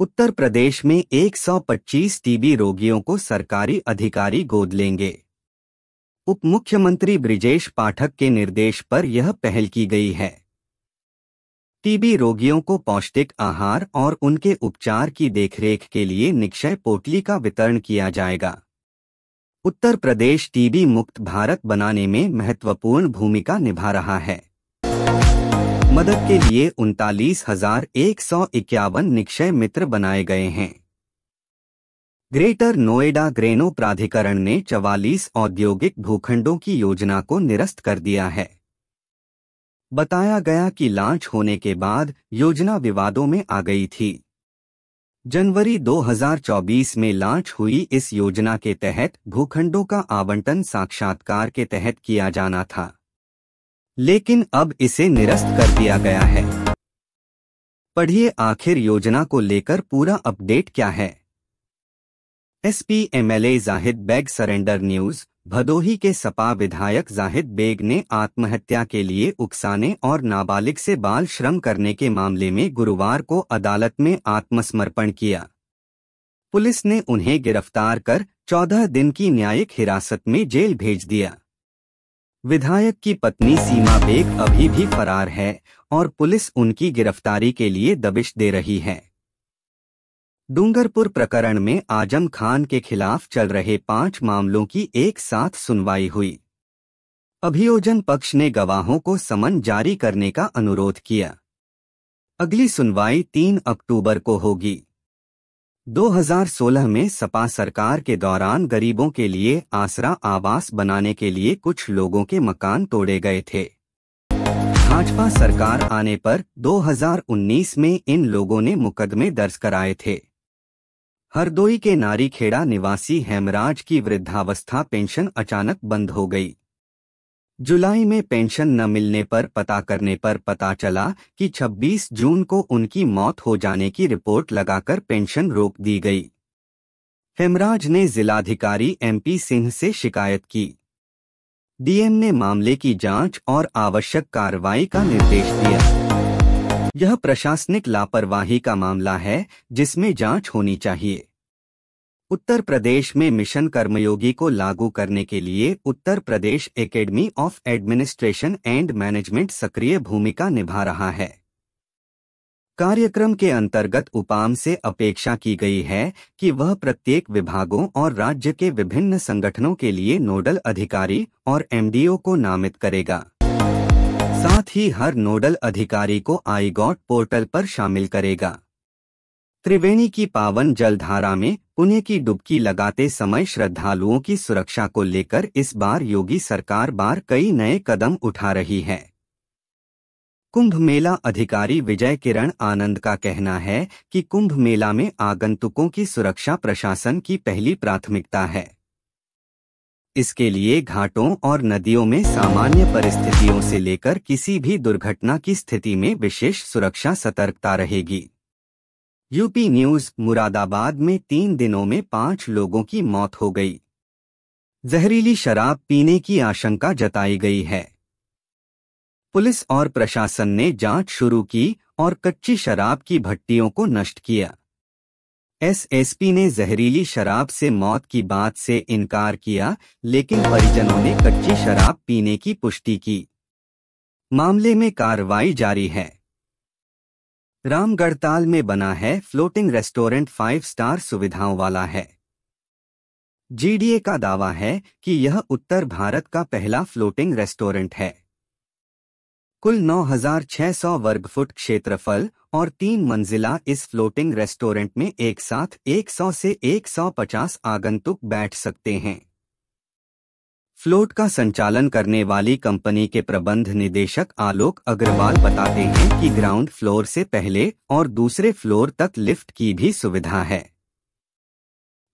उत्तर प्रदेश में 125 टीबी रोगियों को सरकारी अधिकारी गोद लेंगे। उप मुख्यमंत्री ब्रिजेश पाठक के निर्देश पर यह पहल की गई है। टीबी रोगियों को पौष्टिक आहार और उनके उपचार की देखरेख के लिए निक्षय पोटली का वितरण किया जाएगा। उत्तर प्रदेश टीबी मुक्त भारत बनाने में महत्वपूर्ण भूमिका निभा रहा है। मदद के लिए 39,151 निक्षय मित्र बनाए गए हैं। ग्रेटर नोएडा ग्रेनो प्राधिकरण ने 44 औद्योगिक भूखंडों की योजना को निरस्त कर दिया है। बताया गया कि लॉन्च होने के बाद योजना विवादों में आ गई थी। जनवरी 2024 में लॉन्च हुई इस योजना के तहत भूखंडों का आवंटन साक्षात्कार के तहत किया जाना था, लेकिन अब इसे निरस्त कर दिया गया है। पढ़िए आखिर योजना को लेकर पूरा अपडेट क्या है। SP MLA Zahid Beg surrender news. Bhadohi के सपा विधायक जाहिद बेग ने आत्महत्या के लिए उकसाने और नाबालिग से बाल श्रम करने के मामले में गुरुवार को अदालत में आत्मसमर्पण किया। पुलिस ने उन्हें गिरफ्तार कर 14 दिन की न्यायिक हिरासत में जेल भेज दिया। विधायक की पत्नी सीमा बेग अभी भी फरार है और पुलिस उनकी गिरफ्तारी के लिए दबिश दे रही है। डूंगरपुर प्रकरण में आजम खान के खिलाफ चल रहे 5 मामलों की एक साथ सुनवाई हुई। अभियोजन पक्ष ने गवाहों को समन जारी करने का अनुरोध किया। अगली सुनवाई 3 अक्टूबर को होगी। 2016 में सपा सरकार के दौरान गरीबों के लिए आसरा आवास बनाने के लिए कुछ लोगों के मकान तोड़े गए थे। भाजपा सरकार आने पर 2019 में इन लोगों ने मुकदमे दर्ज कराए थे। हरदोई के नारीखेड़ा निवासी हेमराज की वृद्धावस्था पेंशन अचानक बंद हो गई। जुलाई में पेंशन न मिलने पर पता करने पर पता चला कि 26 जून को उनकी मौत हो जाने की रिपोर्ट लगाकर पेंशन रोक दी गई। हेमराज ने जिलाधिकारी एमपी सिंह से शिकायत की। डीएम ने मामले की जांच और आवश्यक कार्रवाई का निर्देश दिया। यह प्रशासनिक लापरवाही का मामला है जिसमें जांच होनी चाहिए। उत्तर प्रदेश में मिशन कर्मयोगी को लागू करने के लिए Uttar Pradesh academy of administration and management सक्रिय भूमिका निभा रहा है। कार्यक्रम के अंतर्गत उपाम से अपेक्षा की गई है कि वह प्रत्येक विभागों और राज्य के विभिन्न संगठनों के लिए नोडल अधिकारी और एमडीओ को नामित करेगा। साथ ही हर नोडल अधिकारी को आईगॉट पोर्टल पर शामिल करेगा। त्रिवेणी की पावन जलधारा में पुण्य की डुबकी लगाते समय श्रद्धालुओं की सुरक्षा को लेकर इस बार योगी सरकार कई नए कदम उठा रही है। कुंभ मेला अधिकारी विजय किरण आनंद का कहना है कि कुंभ मेला में आगंतुकों की सुरक्षा प्रशासन की पहली प्राथमिकता है। इसके लिए घाटों और नदियों में सामान्य परिस्थितियों से लेकर किसी भी दुर्घटना की स्थिति में विशेष सुरक्षा सतर्कता रहेगी। UP news. मुरादाबाद में 3 दिनों में 5 लोगों की मौत हो गई। जहरीली शराब पीने की आशंका जताई गई है। पुलिस और प्रशासन ने जांच शुरू की और कच्ची शराब की भट्टियों को नष्ट किया। एसएसपी ने जहरीली शराब से मौत की बात से इनकार किया, लेकिन परिजनों ने कच्ची शराब पीने की पुष्टि की। मामले में कार्रवाई जारी है। रामगढ़ताल में बना है फ्लोटिंग रेस्टोरेंट 5 स्टार सुविधाओं वाला है। जीडीए का दावा है कि यह उत्तर भारत का पहला फ्लोटिंग रेस्टोरेंट है। कुल 9,600 वर्ग फुट क्षेत्रफल और 3 मंजिला इस फ्लोटिंग रेस्टोरेंट में एक साथ 100 से 150 आगंतुक बैठ सकते हैं। फ्लोट का संचालन करने वाली कंपनी के प्रबंध निदेशक आलोक अग्रवाल बताते हैं कि ग्राउंड फ्लोर से पहले और दूसरे फ्लोर तक लिफ्ट की भी सुविधा है।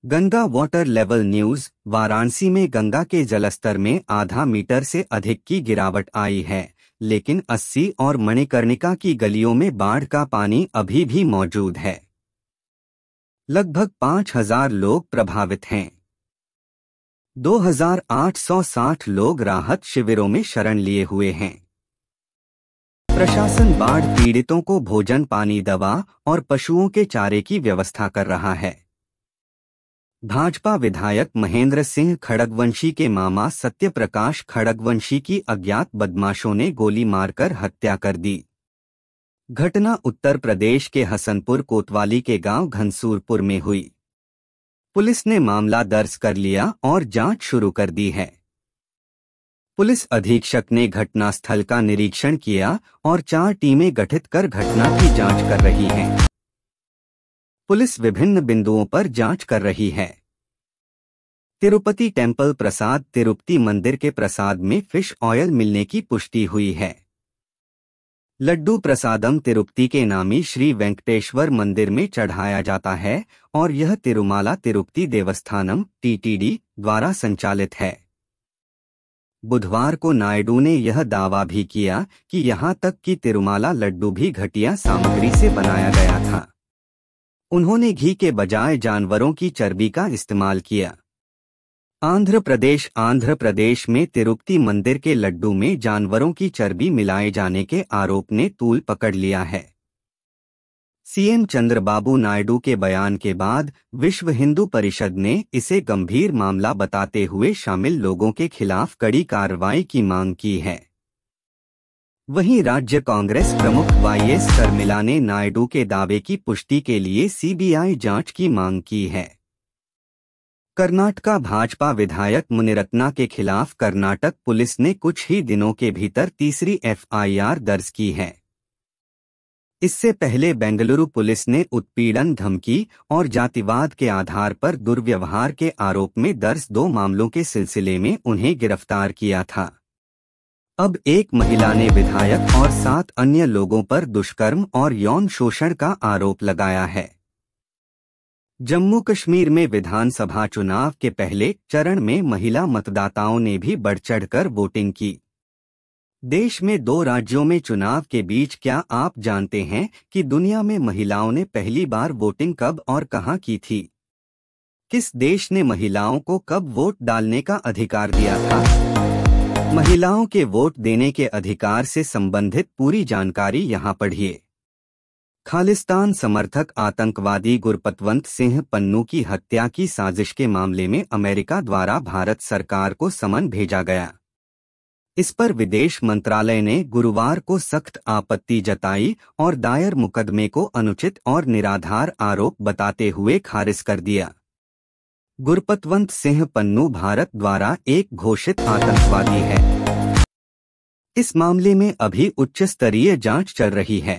Ganga water level news. Varanasi में गंगा के जलस्तर में आधा मीटर से अधिक की गिरावट आई है, लेकिन 80 और मणिकर्णिका की गलियों में बाढ़ का पानी अभी भी मौजूद है। लगभग 5,000 लोग प्रभावित हैं। 2,860 लोग राहत शिविरों में शरण लिए हुए हैं। प्रशासन बाढ़ पीड़ितों को भोजन, पानी, दवा और पशुओं के चारे की व्यवस्था कर रहा है। भाजपा विधायक महेंद्र सिंह खड़गवंशी के मामा सत्यप्रकाश खड़गवंशी की अज्ञात बदमाशों ने गोली मारकर हत्या कर दी। घटना उत्तर प्रदेश के हसनपुर कोतवाली के गांव घनसूरपुर में हुई। पुलिस ने मामला दर्ज कर लिया और जांच शुरू कर दी है। पुलिस अधीक्षक ने घटनास्थल का निरीक्षण किया और 4 टीमें गठित कर घटना की जांच कर रही है। पुलिस विभिन्न बिंदुओं पर जांच कर रही है। तिरुपति टेम्पल प्रसाद तिरुपति मंदिर के प्रसाद में फिश ऑयल मिलने की पुष्टि हुई है। लड्डू प्रसादम तिरुपति के नामी श्री वेंकटेश्वर मंदिर में चढ़ाया जाता है और यह तिरुमाला तिरुपति देवस्थानम (TTD) द्वारा संचालित है। बुधवार को नायडू ने यह दावा भी किया कि यहां तक कि तिरुमाला लड्डू भी घटिया सामग्री से बनाया गया था। उन्होंने घी के बजाय जानवरों की चर्बी का इस्तेमाल किया। आंध्र प्रदेश में तिरुपति मंदिर के लड्डू में जानवरों की चर्बी मिलाए जाने के आरोप ने तूल पकड़ लिया है। सीएम चंद्रबाबू नायडू के बयान के बाद विश्व हिंदू परिषद ने इसे गंभीर मामला बताते हुए शामिल लोगों के खिलाफ कड़ी कार्रवाई की मांग की है। वहीं राज्य कांग्रेस प्रमुख वाईएस शर्मिला ने नायडू के दावे की पुष्टि के लिए सीबीआई जांच की मांग की है। कर्नाटका भाजपा विधायक मुनिरत्ना के खिलाफ कर्नाटक पुलिस ने कुछ ही दिनों के भीतर तीसरी एफआईआर दर्ज की है। इससे पहले बेंगलुरु पुलिस ने उत्पीड़न, धमकी और जातिवाद के आधार पर दुर्व्यवहार के आरोप में दर्ज 2 मामलों के सिलसिले में उन्हें गिरफ्तार किया था। अब एक महिला ने विधायक और 7 अन्य लोगों पर दुष्कर्म और यौन शोषण का आरोप लगाया है। जम्मू कश्मीर में विधानसभा चुनाव के पहले चरण में महिला मतदाताओं ने भी बढ़-चढ़कर वोटिंग की। देश में 2 राज्यों में चुनाव के बीच क्या आप जानते हैं कि दुनिया में महिलाओं ने पहली बार वोटिंग कब और कहां की थी? किस देश ने महिलाओं को कब वोट डालने का अधिकार दिया था? महिलाओं के वोट देने के अधिकार से संबंधित पूरी जानकारी यहां पढ़िए। खालिस्तान समर्थक आतंकवादी गुरपतवंत सिंह पन्नू की हत्या की साजिश के मामले में अमेरिका द्वारा भारत सरकार को समन भेजा गया। इस पर विदेश मंत्रालय ने गुरुवार को सख्त आपत्ति जताई और दायर मुकदमे को अनुचित और निराधार आरोप बताते हुए खारिज कर दिया। गुरपतवंत सिंह पन्नू भारत द्वारा एक घोषित आतंकवादी है। इस मामले में अभी उच्च स्तरीय जांच चल रही है।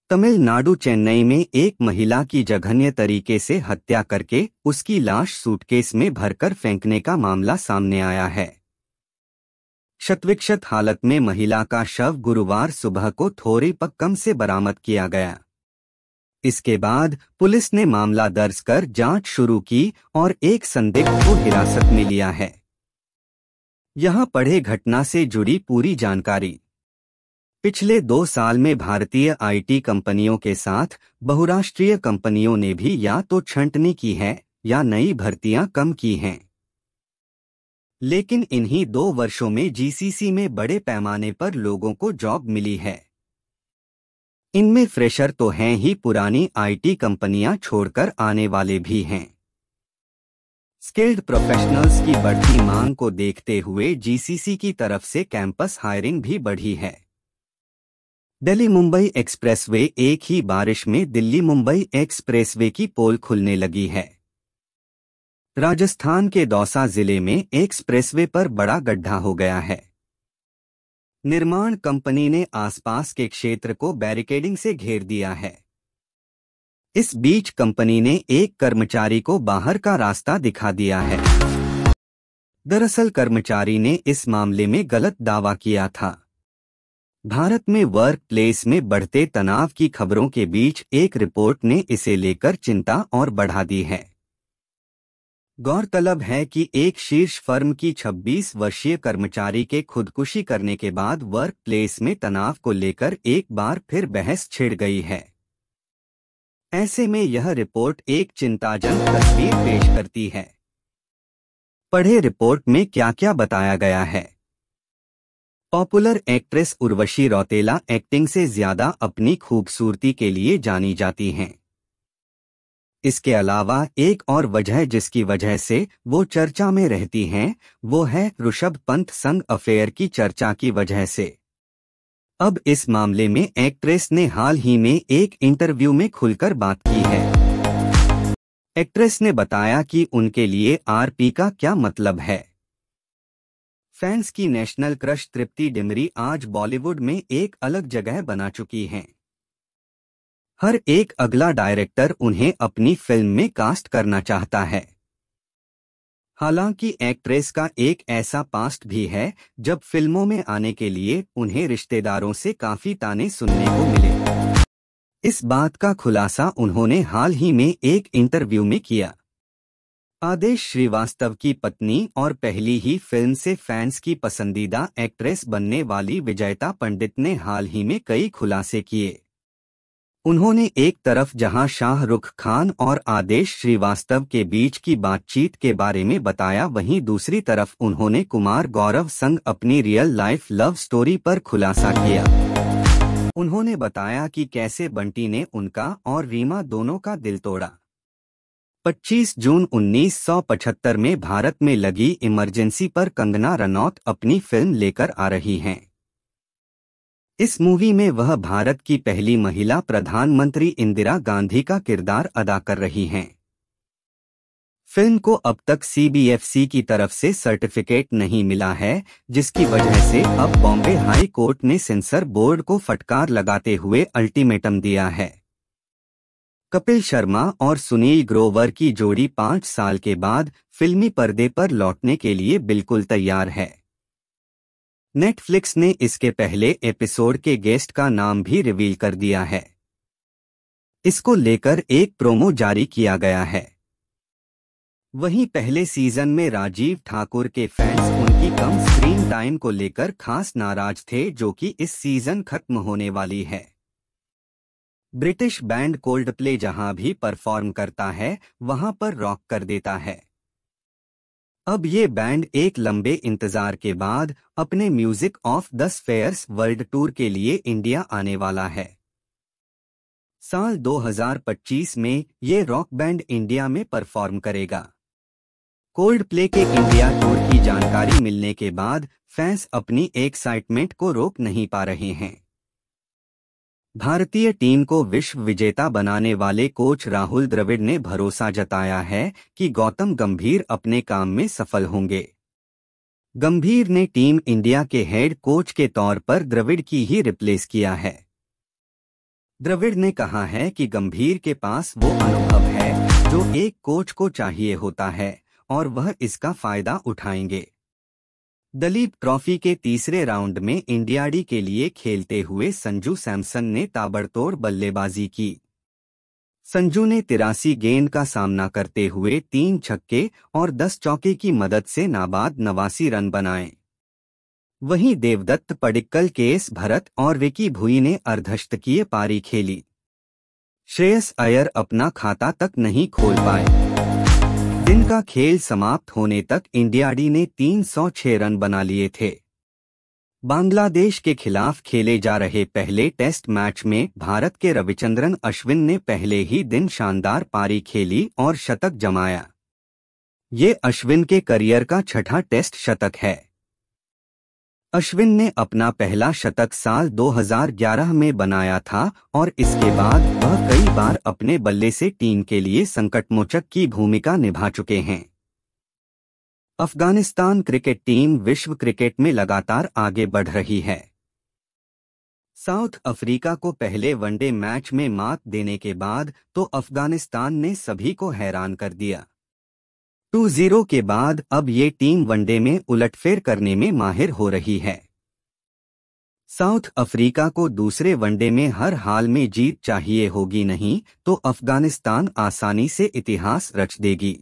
तमिलनाडु चेन्नई में एक महिला की जघन्य तरीके से हत्या करके उसकी लाश सूटकेस में भरकर फेंकने का मामला सामने आया है। क्षतविक्षत हालत में महिला का शव गुरुवार सुबह को थोरीपक्कम से बरामद किया गया। इसके बाद पुलिस ने मामला दर्ज कर जांच शुरू की और एक संदिग्ध को हिरासत में लिया है। यहां पढ़े घटना से जुड़ी पूरी जानकारी। पिछले 2 साल में भारतीय आईटी कंपनियों के साथ बहुराष्ट्रीय कंपनियों ने भी या तो छंटनी की है या नई भर्तियां कम की हैं। लेकिन इन्हीं 2 वर्षों में जीसीसी में बड़े पैमाने पर लोगों को जॉब मिली है। इनमें फ्रेशर तो हैं ही, पुरानी आईटी कंपनियां छोड़कर आने वाले भी हैं। स्किल्ड प्रोफेशनल्स की बढ़ती मांग को देखते हुए जीसीसी की तरफ से कैंपस हायरिंग भी बढ़ी है। दिल्ली मुंबई एक्सप्रेसवे एक ही बारिश में दिल्ली मुंबई एक्सप्रेसवे की पोल खुलने लगी है। राजस्थान के दौसा जिले में एक्सप्रेसवे पर बड़ा गड्ढा हो गया है। निर्माण कंपनी ने आसपास के क्षेत्र को बैरिकेडिंग से घेर दिया है। इस बीच कंपनी ने एक कर्मचारी को बाहर का रास्ता दिखा दिया है। दरअसल कर्मचारी ने इस मामले में गलत दावा किया था। भारत में वर्क प्लेस में बढ़ते तनाव की खबरों के बीच एक रिपोर्ट ने इसे लेकर चिंता और बढ़ा दी है। गौरतलब है कि एक शीर्ष फर्म की 26 वर्षीय कर्मचारी के खुदकुशी करने के बाद वर्क प्लेस में तनाव को लेकर एक बार फिर बहस छिड़ गई है। ऐसे में यह रिपोर्ट एक चिंताजनक तस्वीर पेश करती है। पढ़े रिपोर्ट में क्या क्या बताया गया है। Popular actress Urvashi Rautela acting से ज्यादा अपनी खूबसूरती के लिए जानी जाती हैं। इसके अलावा एक और वजह जिसकी वजह से वो चर्चा में रहती हैं, वो है ऋषभ पंत संग अफेयर की चर्चा की वजह से। अब इस मामले में एक्ट्रेस ने हाल ही में एक इंटरव्यू में खुलकर बात की है। एक्ट्रेस ने बताया कि उनके लिए आरपी का क्या मतलब है। फैंस की नेशनल क्रश तृप्ति डिमरी आज बॉलीवुड में एक अलग जगह बना चुकी हैं। हर एक अगला डायरेक्टर उन्हें अपनी फिल्म में कास्ट करना चाहता है। हालांकि एक्ट्रेस का एक ऐसा पास्ट भी है जब फिल्मों में आने के लिए उन्हें रिश्तेदारों से काफी ताने सुनने को मिले। इस बात का खुलासा उन्होंने हाल ही में एक इंटरव्यू में किया। आदेश श्रीवास्तव की पत्नी और पहली ही फिल्म से फैंस की पसंदीदा एक्ट्रेस बनने वाली विजयता पंडित ने हाल ही में कई खुलासे किए। उन्होंने एक तरफ जहां शाहरुख खान और आदेश श्रीवास्तव के बीच की बातचीत के बारे में बताया, वहीं दूसरी तरफ उन्होंने कुमार गौरव संग अपनी रियल लाइफ लव स्टोरी पर खुलासा किया। उन्होंने बताया कि कैसे बंटी ने उनका और रीमा दोनों का दिल तोड़ा। 25 जून 1975 में भारत में लगी इमरजेंसी पर कंगना रनौत अपनी फिल्म लेकर आ रही हैं। इस मूवी में वह भारत की पहली महिला प्रधानमंत्री इंदिरा गांधी का किरदार अदा कर रही हैं। फिल्म को अब तक सीबीएफसी की तरफ से सर्टिफिकेट नहीं मिला है, जिसकी वजह से अब बॉम्बे हाई कोर्ट ने सेंसर बोर्ड को फटकार लगाते हुए अल्टीमेटम दिया है। कपिल शर्मा और सुनील ग्रोवर की जोड़ी 5 साल के बाद फिल्मी पर्दे पर लौटने के लिए बिल्कुल तैयार है। नेटफ्लिक्स ने इसके पहले एपिसोड के गेस्ट का नाम भी रिवील कर दिया है। इसको लेकर एक प्रोमो जारी किया गया है। वहीं पहले सीजन में राजीव ठाकुर के फैंस उनकी कम स्क्रीन टाइम को लेकर खास नाराज थे, जो कि इस सीजन खत्म होने वाली है। ब्रिटिश बैंड कोल्डप्ले जहां भी परफॉर्म करता है, वहां पर रॉक कर देता है। अब ये बैंड एक लंबे इंतजार के बाद अपने music of the spheres world tour के लिए इंडिया आने वाला है। साल 2025 में ये रॉक बैंड इंडिया में परफॉर्म करेगा। कोल्डप्ले के इंडिया टूर की जानकारी मिलने के बाद फैंस अपनी एक्साइटमेंट को रोक नहीं पा रहे हैं। भारतीय टीम को विश्व विजेता बनाने वाले कोच राहुल द्रविड़ ने भरोसा जताया है कि गौतम गंभीर अपने काम में सफल होंगे। गंभीर ने टीम इंडिया के हेड कोच के तौर पर द्रविड़ की ही रिप्लेस किया है। द्रविड़ ने कहा है कि गंभीर के पास वो अनुभव है जो एक कोच को चाहिए होता है और वह इसका फायदा उठाएंगे। दलीप ट्रॉफी के तीसरे राउंड में इंडिया डी के लिए खेलते हुए संजू सैमसन ने ताबड़तोड़ बल्लेबाजी की। संजू ने 83 गेंद का सामना करते हुए 3 छक्के और 10 चौके की मदद से नाबाद 89 रन बनाए। वहीं देवदत्त पडिक्कल, केएस भरत और रिकी भुई ने अर्धशतकीय पारी खेली। श्रेयस अय्यर अपना खाता तक नहीं खोल पाए। दिन का खेल समाप्त होने तक इंडिया डी ने 306 रन बना लिए थे। बांग्लादेश के खिलाफ खेले जा रहे पहले टेस्ट मैच में भारत के रविचंद्रन अश्विन ने पहले ही दिन शानदार पारी खेली और शतक जमाया। ये अश्विन के करियर का 6ठा टेस्ट शतक है। अश्विन ने अपना पहला शतक साल 2011 में बनाया था और इसके बाद वह कई बार अपने बल्ले से टीम के लिए संकटमोचक की भूमिका निभा चुके हैं। अफगानिस्तान क्रिकेट टीम विश्व क्रिकेट में लगातार आगे बढ़ रही है। साउथ अफ्रीका को पहले वनडे मैच में मात देने के बाद तो अफगानिस्तान ने सभी को हैरान कर दिया। 2-0 के बाद अब ये टीम वनडे में उलटफेर करने में माहिर हो रही है। साउथ अफ्रीका को दूसरे वनडे में हर हाल में जीत चाहिए होगी, नहीं तो अफगानिस्तान आसानी से इतिहास रच देगी।